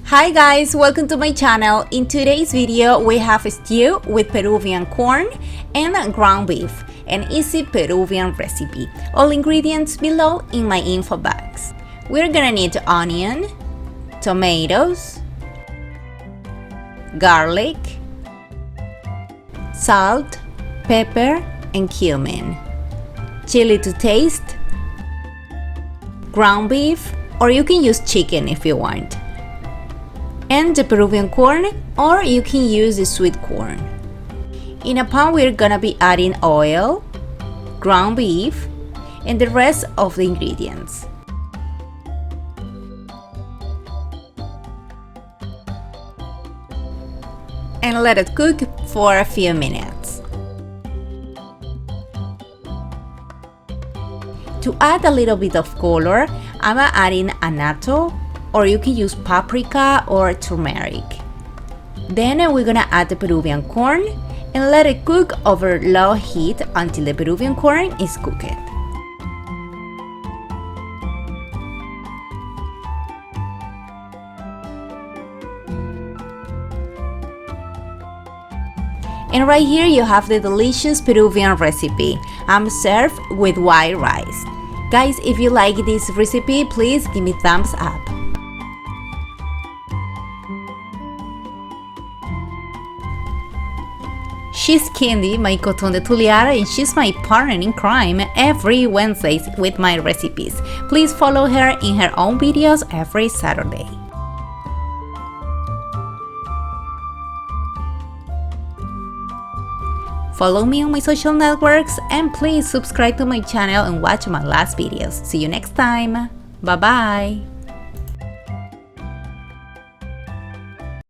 Hi guys, welcome to my channel. In today's video we have a stew with Peruvian corn and ground beef, an easy Peruvian recipe. All ingredients below in my info box. We're gonna need onion, tomatoes, garlic, salt, pepper and cumin, chili to taste, ground beef, or you can use chicken if you want, and the Peruvian corn, or you can use the sweet corn. In a pan we're gonna be adding oil, ground beef, and the rest of the ingredients. And let it cook for a few minutes. To add a little bit of color, I'm adding anatto, or you can use paprika or turmeric. Then we're gonna add the Peruvian corn and let it cook over low heat until the Peruvian corn is cooked. And right here you have the delicious Peruvian recipe. I'm served with white rice. Guys, if you like this recipe, please give me thumbs up. She's Candy, my coton de Tuliara, and she's my partner in crime every Wednesdays with my recipes. Please follow her in her own videos every Saturday. Follow me on my social networks and please subscribe to my channel and watch my last videos. See you next time. Bye bye.